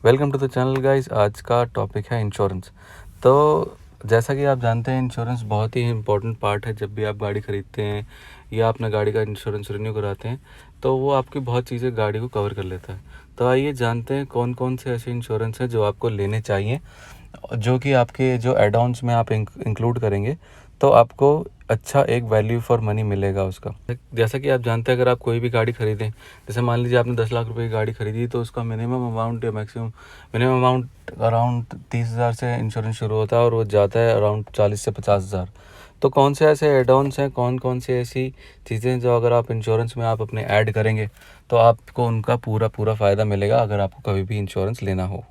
Welcome to the channel guys. आज का topic है इंश्योरेंस। तो जैसा कि आप जानते हैं, इंश्योरेंस बहुत ही इंपॉर्टेंट पार्ट है। जब भी आप गाड़ी ख़रीदते हैं या अपना गाड़ी का इंश्योरेंस रिन्यू कराते हैं तो वो आपकी बहुत चीज़ें गाड़ी को कवर कर लेता है। तो आइए जानते हैं कौन कौन से ऐसे इंश्योरेंस हैं जो आपको लेने चाहिए, जो कि आपके जो एड ऑन्स में आप इंक्लूड करेंगे तो आपको अच्छा एक वैल्यू फॉर मनी मिलेगा उसका। जैसा कि आप जानते हैं, अगर आप कोई भी गाड़ी खरीदें, जैसे मान लीजिए आपने 10 लाख रुपए की गाड़ी खरीदी, तो उसका मिनिमम अमाउंट या मिनिमम अमाउंट अराउंड 30,000 से इंश्योरेंस शुरू होता है और वो जाता है अराउंड 40 से 50,000। तो कौन से ऐसे एड ऑन्स हैं, कौन कौन सी ऐसी चीज़ें जो अगर आप इंश्योरेंस में आप अपने ऐड करेंगे तो आपको उनका पूरा पूरा फ़ायदा मिलेगा अगर आपको कभी भी इंश्योरेंस लेना हो।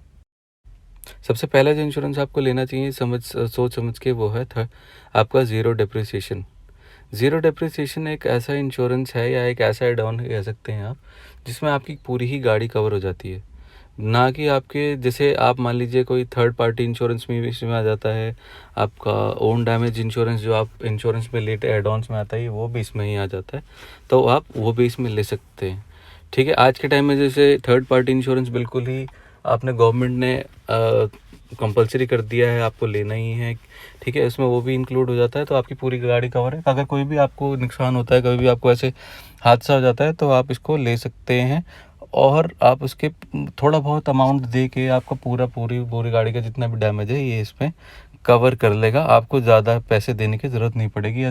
सबसे पहला जो इंश्योरेंस आपको लेना चाहिए सोच समझ के, वो है आपका ज़ीरो डिप्रिसिएशन। ज़ीरो डिप्रिसिएशन एक ऐसा इंश्योरेंस है या एक ऐसा एड ऑन कह सकते हैं आप, जिसमें आपकी पूरी ही गाड़ी कवर हो जाती है। ना कि आपके जैसे आप मान लीजिए कोई थर्ड पार्टी इंश्योरेंस में भी इसमें आ जाता है, आपका ओन डैमेज इंश्योरेंस जो आप इंश्योरेंस में लेते एड ऑन्स में आता है, वो भी इसमें ही आ जाता है। तो आप वो भी इसमें ले सकते हैं। ठीक है, आज के टाइम में जैसे थर्ड पार्टी इंश्योरेंस बिल्कुल ही आपने गवर्नमेंट ने कंपलसरी कर दिया है, आपको लेना ही है। ठीक है, इसमें वो भी इंक्लूड हो जाता है, तो आपकी पूरी गाड़ी कवर है। अगर कोई भी आपको नुकसान होता है, कभी भी आपको ऐसे हादसा हो जाता है, तो आप इसको ले सकते हैं और आप उसके थोड़ा बहुत अमाउंट दे के आपका पूरी पूरी गाड़ी का जितना भी डैमेज है ये इसमें कवर कर लेगा। आपको ज़्यादा पैसे देने की ज़रूरत नहीं पड़ेगी।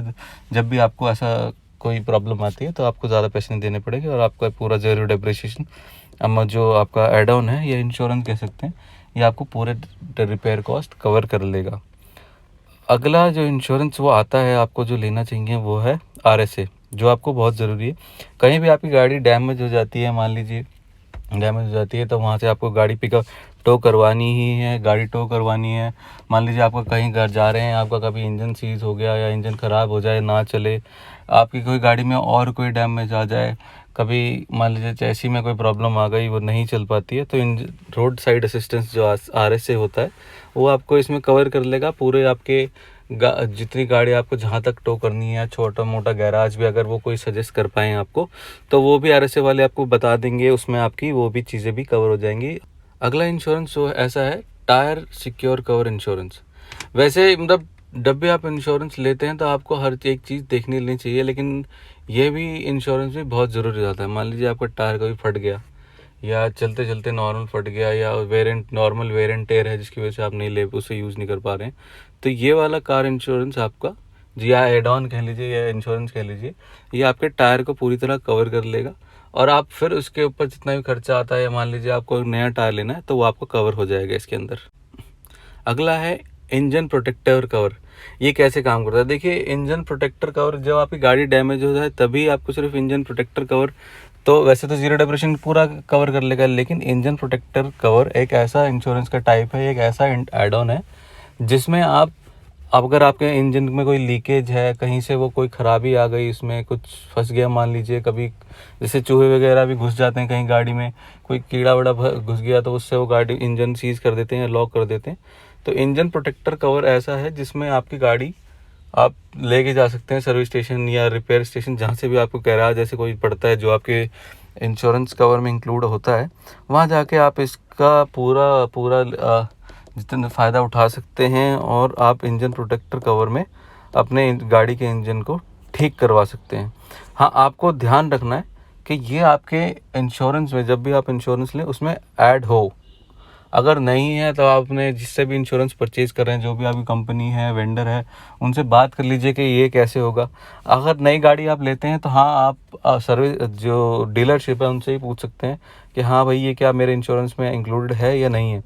जब भी आपको ऐसा कोई प्रॉब्लम आती है तो आपको ज़्यादा पैसे नहीं देने पड़ेंगे और आपका पूरा ज़ीरो डेप्रिसिएशन जो आपका एड ऑन है या इंश्योरेंस कह सकते हैं, ये आपको पूरे रिपेयर कॉस्ट कवर कर लेगा। अगला जो इंश्योरेंस वो आता है आपको जो लेना चाहिए, वो है RSA, जो आपको बहुत ज़रूरी है। कहीं भी आपकी गाड़ी डैमेज हो जाती है, मान लीजिए डैमेज हो जाती है, तो वहाँ से आपको गाड़ी पिकअप टो करवानी ही है, गाड़ी टो करवानी है। मान लीजिए आपका कहीं घर जा रहे हैं, आपका कभी इंजन सीज हो गया या इंजन ख़राब हो जाए, ना चले, आपकी कोई गाड़ी में और कोई डैमेज आ जाए, कभी मान लीजिए चैसी में कोई प्रॉब्लम आ गई, वो नहीं चल पाती है, तो इन रोड साइड असिस्टेंस जो RSA होता है वो आपको इसमें कवर कर लेगा। पूरे आपके जितनी गाड़ी आपको जहाँ तक टो करनी है, छोटा मोटा गैराज भी अगर वो कोई सजेस्ट कर पाएँ आपको, तो वो भी RSA वाले आपको बता देंगे, उसमें आपकी वो भी चीज़ें भी कवर हो जाएंगी। अगला इंश्योरेंस जो ऐसा है टायर सिक्योर कवर इंश्योरेंस। वैसे मतलब जब भी आप इंश्योरेंस लेते हैं तो आपको हर एक चीज़ देखनी लेनी चाहिए, लेकिन ये भी इंश्योरेंस भी बहुत ज़रूरी हो जाता है। मान लीजिए आपका टायर कभी फट गया या चलते चलते नॉर्मल फट गया या नॉर्मल वेरेंट टेयर है जिसकी वजह से आप नहीं ले उसे यूज़ नहीं कर पा रहे हैं, तो ये वाला कार इंश्योरेंस आपका, जी या एड ऑन कह लीजिए या इंश्योरेंस कह लीजिए, ये आपके टायर को पूरी तरह कवर कर लेगा और आप फिर उसके ऊपर जितना भी खर्चा आता है, मान लीजिए आपको नया टायर लेना है, तो वो आपको कवर हो जाएगा इसके अंदर। अगला है इंजन प्रोटेक्टर कवर। ये कैसे काम करता है? देखिए, इंजन प्रोटेक्टर कवर जब आपकी गाड़ी डैमेज हो जाए तभी आपको सिर्फ इंजन प्रोटेक्टर कवर, तो वैसे तो ज़ीरो डेप्रिसिएशन पूरा कवर कर लेगा, लेकिन इंजन प्रोटेक्टर कवर एक ऐसा इंश्योरेंस का टाइप है, एक ऐसा एड ऑन है जिसमें आप, अब अगर आपके इंजन में कोई लीकेज है, कहीं से वो कोई ख़राबी आ गई, इसमें कुछ फंस गया, मान लीजिए कभी जैसे चूहे वगैरह भी घुस जाते हैं कहीं गाड़ी में, कोई कीड़ा वड़ा घुस गया तो उससे वो गाड़ी इंजन सीज कर देते हैं या लॉक कर देते हैं। तो इंजन प्रोटेक्टर कवर ऐसा है जिसमें आपकी गाड़ी आप लेके जा सकते हैं सर्विस स्टेशन या रिपेयर स्टेशन, जहाँ से भी आपको गैराज जैसे कोई पड़ता है जो आपके इंश्योरेंस कवर में इंक्लूड होता है, वहाँ जाके आप इसका पूरा पूरा जितना फ़ायदा उठा सकते हैं और आप इंजन प्रोटेक्टर कवर में अपने गाड़ी के इंजन को ठीक करवा सकते हैं। हाँ, आपको ध्यान रखना है कि ये आपके इंश्योरेंस में, जब भी आप इंश्योरेंस लें उसमें ऐड हो। अगर नहीं है तो आपने जिससे भी इंश्योरेंस परचेज़ कर रहे हैं, जो भी आपकी कंपनी है, वेंडर है, उनसे बात कर लीजिए कि ये कैसे होगा। अगर नई गाड़ी आप लेते हैं तो हाँ, आप सर्विस जो डीलरशिप है उनसे ही पूछ सकते हैं कि हाँ भाई, ये क्या मेरे इंश्योरेंस में इंक्लूडेड है या नहीं है।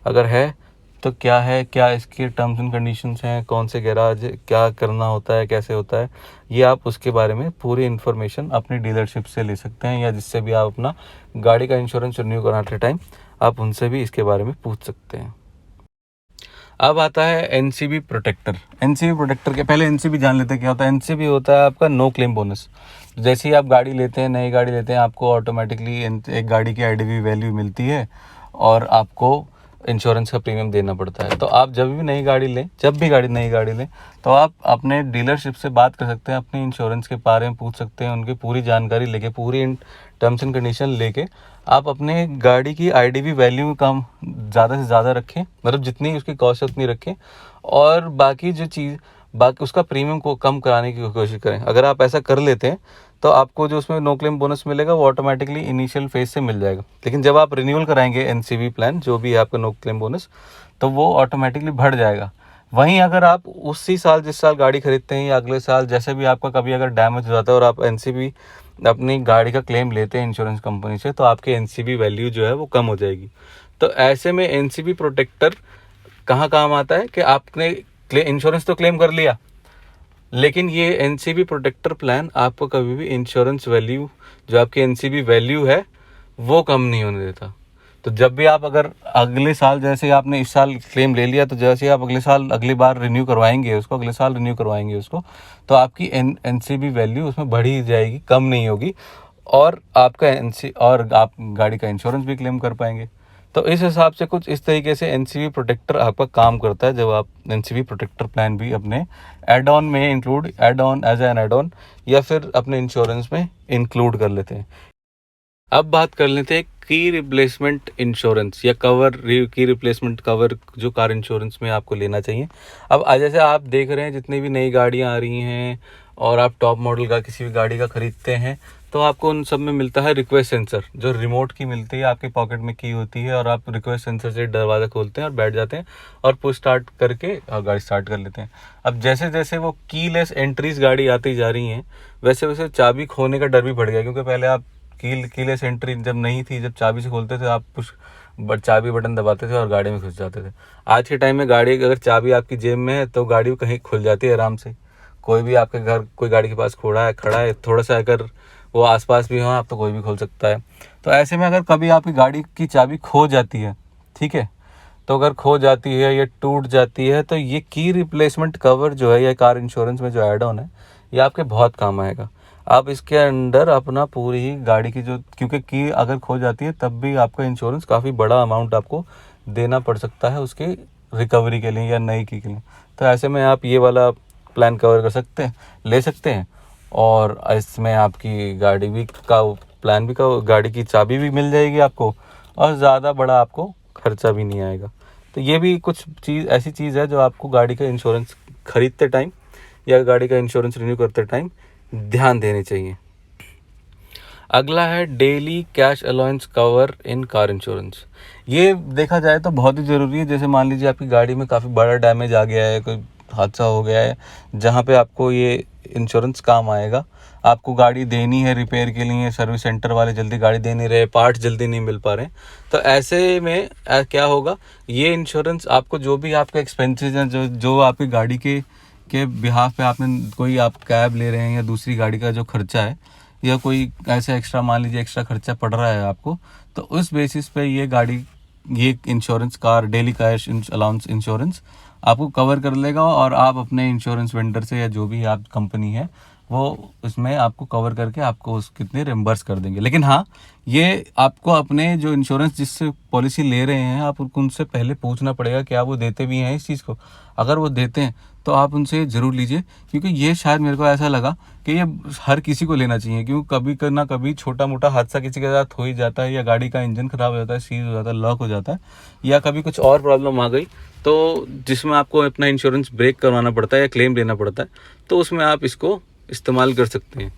अगर है तो क्या है, क्या इसके टर्म्स एंड कंडीशंस हैं, कौन से गैराज, क्या करना होता है, कैसे होता है, ये आप उसके बारे में पूरी इन्फॉर्मेशन अपनी डीलरशिप से ले सकते हैं, या जिससे भी आप अपना गाड़ी का इंश्योरेंस रिन्यू कराते टाइम आप उनसे भी इसके बारे में पूछ सकते हैं। अब आता है एनसीबी प्रोटेक्टर। एनसीबी प्रोटेक्टर के पहले एनसीबी जान लेते हैं क्या होता है। एनसीबी होता है आपका नो क्लेम बोनस। जैसे ही आप गाड़ी लेते हैं, नई गाड़ी लेते हैं, आपको ऑटोमेटिकली एक गाड़ी की आईडीवी वैल्यू मिलती है और आपको इंश्योरेंस का प्रीमियम देना पड़ता है। तो आप जब भी नई गाड़ी लें, नई गाड़ी लें, तो आप अपने डीलरशिप से बात कर सकते हैं, अपने इंश्योरेंस के बारे में पूछ सकते हैं, उनकी पूरी जानकारी लेके, पूरी टर्म्स एंड कंडीशन लेके आप अपने गाड़ी की आईडीवी वैल्यू कम ज़्यादा से ज़्यादा रखें, मतलब जितनी उसकी कॉस्ट है उतनी रखें, और बाकी जो चीज़ बाकी उसका प्रीमियम को कम कराने की कोशिश करें। अगर आप ऐसा कर लेते हैं तो आपको जो उसमें नो क्लेम बोनस मिलेगा वो ऑटोमेटिकली इनिशियल फेज से मिल जाएगा। लेकिन जब आप रिन्यूअल कराएंगे एनसीवी प्लान, जो भी है आपका नो क्लेम बोनस, तो वो ऑटोमेटिकली बढ़ जाएगा। वहीं अगर आप उसी साल जिस साल गाड़ी खरीदते हैं या अगले साल जैसे भी आपका कभी अगर डैमेज हो जाता है और आप एनसीवी अपनी गाड़ी का क्लेम लेते हैं इंश्योरेंस कंपनी से, तो आपकी एनसीवी वैल्यू जो है वो कम हो जाएगी। तो ऐसे में एनसीवी प्रोटेक्टर कहाँ काम आता है कि आपने इंश्योरेंस तो क्लेम कर लिया, लेकिन ये एनसीबी प्रोटेक्टर प्लान आपको कभी भी इंश्योरेंस वैल्यू, जो आपकी एनसीबी वैल्यू है, वो कम नहीं होने देता। तो जब भी आप अगर अगले साल, जैसे आपने इस साल क्लेम ले लिया, तो जैसे ही आप अगले साल अगली बार रिन्यू करवाएंगे उसको, अगले साल रिन्यू करवाएंगे उसको, तो आपकी एनसीबी वैल्यू उसमें बढ़ ही जाएगी, कम नहीं होगी, और आपका और आप गाड़ी का इंश्योरेंस भी क्लेम कर पाएंगे। तो इस हिसाब से कुछ इस तरीके से एनसीवी प्रोटेक्टर आपका काम करता है, जब आप एनसीवी प्रोटेक्टर प्लान भी अपने एड ऑन में include, add on as an add on, या फिर अपने इंश्योरेंस में इंक्लूड कर लेते हैं। अब बात कर लेते हैं की रिप्लेसमेंट इंश्योरेंस या की रिप्लेसमेंट कवर जो कार इंश्योरेंस में आपको लेना चाहिए। अब जैसे आप देख रहे हैं जितनी भी नई गाड़ियां आ रही हैं और आप टॉप मॉडल का किसी भी गाड़ी का खरीदते हैं, तो आपको उन सब में मिलता है रिक्वेस्ट सेंसर, जो रिमोट की मिलती है, आपके पॉकेट में की होती है, और आप रिक्वेस्ट सेंसर से दरवाज़ा खोलते हैं और बैठ जाते हैं और पुश स्टार्ट करके गाड़ी स्टार्ट कर लेते हैं। अब जैसे जैसे वो कीलेस एंट्रीज गाड़ी आती जा रही हैं, वैसे वैसे चाबी खोने का डर भी बढ़ गया, क्योंकि पहले आप कीलेस एंट्री जब नहीं थी, जब चाबी से खोलते थे आप पुश चाबी बटन दबाते थे और गाड़ी में घुस जाते थे। आज के टाइम में गाड़ी अगर चाबी आपकी जेब में है तो गाड़ी कहीं खुल जाती है आराम से। कोई भी आपके घर कोई गाड़ी के पास खड़ा है, थोड़ा सा अगर वो आसपास भी हो आप, तो कोई भी खोल सकता है। तो ऐसे में अगर कभी आपकी गाड़ी की चाबी खो जाती है, ठीक है, तो अगर खो जाती है या टूट जाती है, तो ये की रिप्लेसमेंट कवर जो है, या कार इंश्योरेंस में जो ऐड ऑन है, ये आपके बहुत काम आएगा। आप इसके अंडर अपना पूरी ही गाड़ी की जो, क्योंकि की अगर खो जाती है तब भी आपका इंश्योरेंस काफ़ी बड़ा अमाउंट आपको देना पड़ सकता है उसकी रिकवरी के लिए या नई की के लिए। तो ऐसे में आप ये वाला प्लान कवर कर सकते हैं, ले सकते हैं, और इसमें आपकी गाड़ी भी का प्लान भी का गाड़ी की चाबी भी मिल जाएगी आपको, और ज़्यादा बड़ा आपको खर्चा भी नहीं आएगा। तो ये भी कुछ ऐसी चीज़ है जो आपको गाड़ी का इंश्योरेंस खरीदते टाइम या गाड़ी का इंश्योरेंस रिन्यू करते टाइम ध्यान देनी चाहिए। अगला है daily cash allowance cover in car insurance. ये देखा जाए तो बहुत ही ज़रूरी है। जैसे मान लीजिए आपकी गाड़ी में काफ़ी बड़ा डैमेज आ गया है, कोई हादसा हो गया है, जहाँ पे आपको ये इंश्योरेंस काम आएगा। आपको गाड़ी देनी है रिपेयर के लिए, सर्विस सेंटर वाले जल्दी गाड़ी दे नहीं रहे, पार्ट्स जल्दी नहीं मिल पा रहे, तो ऐसे में क्या होगा, ये इंश्योरेंस आपको जो भी आपके एक्सपेंसेस हैं, जो आपकी गाड़ी के बिहाफ पे आपने कोई आप कैब ले रहे हैं या दूसरी गाड़ी का जो खर्चा है, या कोई ऐसा एक्स्ट्रा, मान लीजिए एक्स्ट्रा खर्चा पड़ रहा है आपको, तो उस बेसिस पे ये insurance, car daily cash allowance insurance आपको कवर कर लेगा, और आप अपने इंश्योरेंस वेंडर से या जो भी आप कंपनी है वो उसमें आपको कवर करके आपको उस कितने रिम्बर्स कर देंगे। लेकिन हाँ, ये आपको अपने जो इंश्योरेंस जिससे पॉलिसी ले रहे हैं, आप उनसे पहले पूछना पड़ेगा क्या वो देते भी हैं इस चीज़ को। अगर वो देते हैं तो आप उनसे ज़रूर लीजिए, क्योंकि ये शायद मेरे को ऐसा लगा कि ये हर किसी को लेना चाहिए, क्योंकि कभी ना कभी छोटा मोटा हादसा किसी के साथ हो ही जाता है, या गाड़ी का इंजन ख़राब हो जाता है, सीज हो जाता है, लॉक हो जाता है, या कभी कुछ और प्रॉब्लम आ गई, तो जिसमें आपको अपना इंश्योरेंस ब्रेक करवाना पड़ता है या क्लेम लेना पड़ता है, तो उसमें आप इसको इस्तेमाल कर सकते हैं।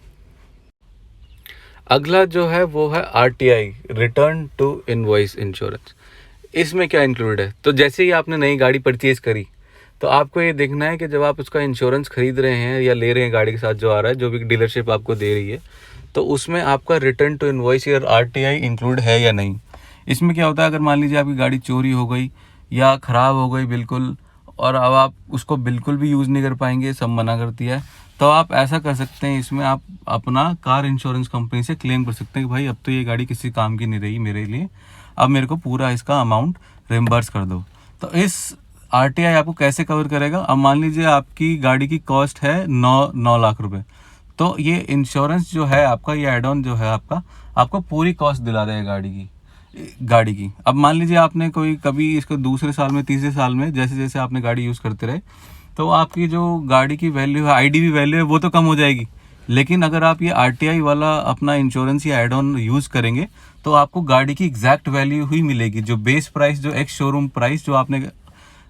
अगला जो है वो है RTI, return to invoice insurance. इसमें क्या इंक्लूड है, तो जैसे ही आपने नई गाड़ी परचेज करी, तो आपको ये देखना है कि जब आप उसका इंश्योरेंस खरीद रहे हैं या ले रहे हैं गाड़ी के साथ जो आ रहा है, जो भी डीलरशिप आपको दे रही है, तो उसमें आपका रिटर्न टू इनवॉइस या RTI इंक्लूड है या नहीं। इसमें क्या होता है, अगर मान लीजिए आपकी गाड़ी चोरी हो गई या ख़राब हो गई बिल्कुल, और अब आप उसको बिल्कुल भी यूज़ नहीं कर पाएंगे, सब मना कर दिया है, तो आप ऐसा कर सकते हैं, इसमें आप अपना कार इंश्योरेंस कंपनी से क्लेम कर सकते हैं कि भाई अब तो ये गाड़ी किसी काम की नहीं रही मेरे लिए, अब मेरे को पूरा इसका अमाउंट रिम्बर्स कर दो। तो इस RTI आपको कैसे कवर करेगा, अब मान लीजिए आपकी गाड़ी की कॉस्ट है 9 लाख रुपए, तो ये इंश्योरेंस जो है आपका, ये एड ऑन जो है आपका, आपको पूरी कॉस्ट दिला देगा गाड़ी की। अब मान लीजिए आपने कभी इसको दूसरे साल में, तीसरे साल में, जैसे जैसे आपने गाड़ी यूज़ करते रहे, तो आपकी जो गाड़ी की वैल्यू है, IDV वैल्यू है, वो तो कम हो जाएगी। लेकिन अगर आप ये RTI वाला अपना इंश्योरेंस या एड ऑन यूज़ करेंगे, तो आपको गाड़ी की एग्जैक्ट वैल्यू ही मिलेगी। जो बेस प्राइस, जो एक्स शोरूम प्राइस जो आपने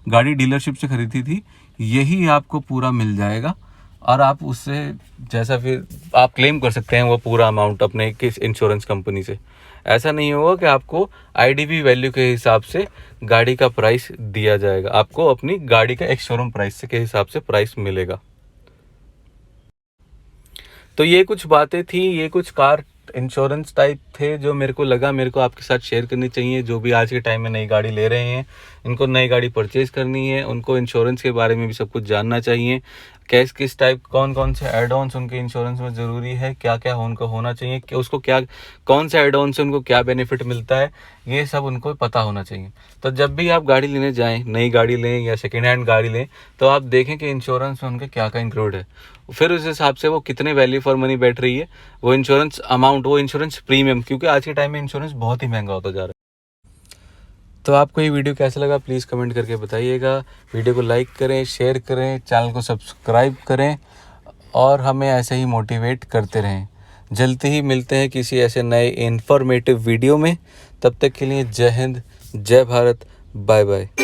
गाड़ी डीलरशिप से खरीदी थी, यही आपको पूरा मिल जाएगा। और आप उससे जैसा फिर आप क्लेम कर सकते हैं वो पूरा अमाउंट अपने किस इंश्योरेंस कंपनी से। ऐसा नहीं होगा कि आपको आईडीवी वैल्यू के हिसाब से गाड़ी का प्राइस दिया जाएगा, आपको अपनी गाड़ी का एक्स शोरूम प्राइस से के हिसाब से प्राइस मिलेगा। तो ये कुछ बातें थी, ये कुछ कार इंश्योरेंस टाइप थे जो मेरे को आपके साथ शेयर करनी चाहिए। जो भी आज के टाइम में नई गाड़ी ले रहे हैं, इनको नई गाड़ी परचेज करनी है, उनको इंश्योरेंस के बारे में भी सब कुछ जानना चाहिए। किस टाइप कौन कौन से एड ऑन्स उनके इंश्योरेंस में ज़रूरी है, क्या क्या उनको होना चाहिए, कि उसको क्या कौन से एड ऑन से उनको क्या बेनिफिट मिलता है, ये सब उनको पता होना चाहिए। तो जब भी आप गाड़ी लेने जाएं, नई गाड़ी लें या सेकेंड हैंड गाड़ी लें, तो आप देखें कि इंश्योरेंस में उनके क्या क्या इंक्लूड है। फिर उस हिसाब से वो कितने वैल्यू फॉर मनी बैठ रही है, वो इंश्योरेंस अमाउंट, वो इंश्योरेंस प्रीमियम, क्योंकि आज के टाइम में इंश्योरेंस बहुत ही महंगा होता जा रहा है। तो आपको ये वीडियो कैसा लगा प्लीज़ कमेंट करके बताइएगा। वीडियो को लाइक करें, शेयर करें, चैनल को सब्सक्राइब करें और हमें ऐसे ही मोटिवेट करते रहें। जल्दी ही मिलते हैं किसी ऐसे नए इन्फॉर्मेटिव वीडियो में। तब तक के लिए जय हिंद, जय भारत, बाय बाय।